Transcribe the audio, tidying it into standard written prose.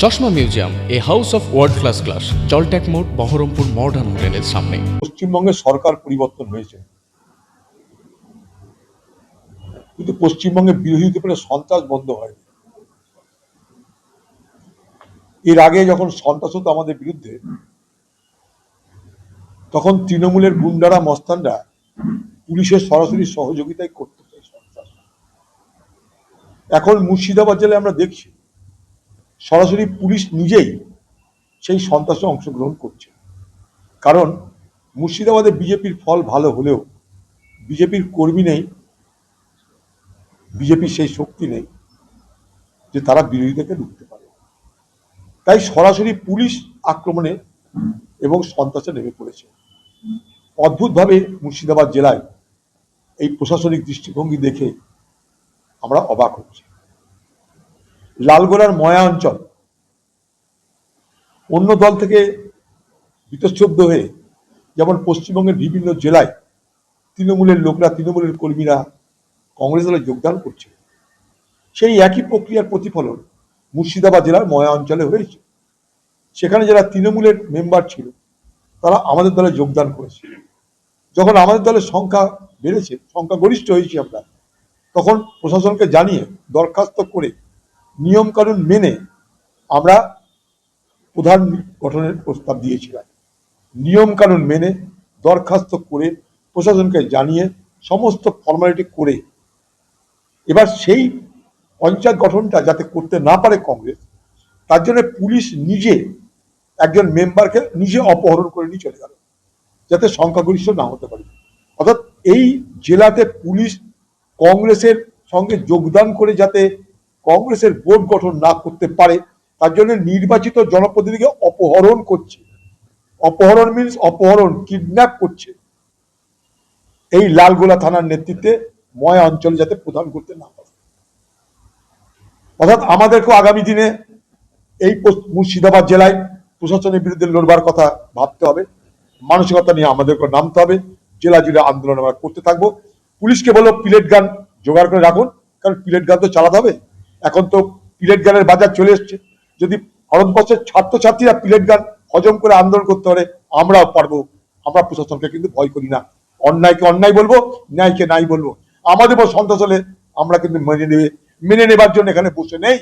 চশমা museum, a house of world class, জলট্যাক মোড়, বহরমপুর মডার্ন হোটেলের সামনে। পশ্চিমবঙ্গে সরকার পরিবর্তন হয়েছে, কিন্তু পশ্চিমবঙ্গে বিরোধী করে সন্ত্রাস বন্ধ হয়নি। এর আগে যখন সন্ত্রাস হতো আমাদের বিরুদ্ধে, তখন তৃণমূলের গুন্ডারা মস্তানরা পুলিশের সরাসরি সহযোগিতায় করত সন্ত্রাস। এখন মুর্শিদাবাদ জেলায় আমরা দেখছি সরাসরি পুলিশ নিজেই সেই সন্ত্রাসে অংশগ্রহণ করছে। কারণ মুর্শিদাবাদে বিজেপির ফল ভালো হলেও বিজেপির কর্মী নেই, বিজেপির সেই শক্তি নেই যে তারা বিরোধীদেরকে রুখতে পারে। তাই সরাসরি পুলিশ আক্রমণে এবং সন্ত্রাসে নেমে পড়েছে। অদ্ভুতভাবে মুর্শিদাবাদ জেলায় এই প্রশাসনিক দৃষ্টিভঙ্গি দেখে আমরা অবাক হচ্ছি। লালগোলার ময়া অঞ্চল অন্য দল থেকে বীতশ্রদ্ধ হয়ে, যেমন পশ্চিমবঙ্গের বিভিন্ন জেলায় তৃণমূলের লোকরা, তৃণমূলের কর্মীরা কংগ্রেস দলে যোগদান করছে, সেই একই প্রক্রিয়ার প্রতিফলন মুর্শিদাবাদ জেলার ময়া অঞ্চলে হয়েছে। সেখানে যারা তৃণমূলের মেম্বার ছিল তারা আমাদের দলে যোগদান করেছে। যখন আমাদের দলের সংখ্যা বেড়েছে, সংখ্যাগরিষ্ঠ হয়েছি আমরা, তখন প্রশাসনকে জানিয়ে দরখাস্ত করে নিয়মকানুন মেনে আমরা প্রধান গঠনের প্রস্তাব দিয়েছিলাম। নিয়মকানুন মেনে দরখাস্ত করে প্রশাসনকে জানিয়ে সমস্ত ফর্মালিটি করে এবার সেই পঞ্চায়েত গঠনটা যাতে করতে না পারে কংগ্রেস, তার জন্য পুলিশ নিজে একজন মেম্বারকে নিজে অপহরণ করে নিয়ে চলে গেল, যাতে সংখ্যাগরিষ্ঠ না হতে পারে। অর্থাৎ এই জেলাতে পুলিশ কংগ্রেসের সঙ্গে যোগদান করে যাতে কংগ্রেসের বোর্ড গঠন না করতে পারে, তার জন্য নির্বাচিত জনপ্রতিনিধিকে অপহরণ করছে। অপহরণ মিনস অপহরণ, কিডন্যাপ করছে এই লালগোলা থানার নেতৃত্বে ময়া অঞ্চল যাতে প্রদান করতে না পারে। অর্থাৎ আমাদেরকেও আগামী দিনে এই মুর্শিদাবাদ জেলায় প্রশাসনের বিরুদ্ধে লড়বার কথা ভাবতে হবে, মানসিকতা নিয়ে আমাদেরকে নামতে হবে। জেলা জুড়ে আন্দোলন আমরা করতে থাকবো। পুলিশকে বলো পিলেট গান জোগাড় করে রাখুন, কারণ পিলেট গান তো চালাতে হবে। এখন তো পিলেট গানের বাজার চলে এসছে। যদি ভারতবর্ষের ছাত্রছাত্রীরা পিলেট গান হজম করে আন্দোলন করতে পারে, আমরাও পারবো। আমরা প্রশাসনকে কিন্তু ভয় করি না। অন্যায়কে অন্যায় বলবো, ন্যায়কে নাই বলবো। আমাদের উপর সন্ত্রাস হলে আমরা কিন্তু মেনে নেবার জন্য এখানে বসে নেই।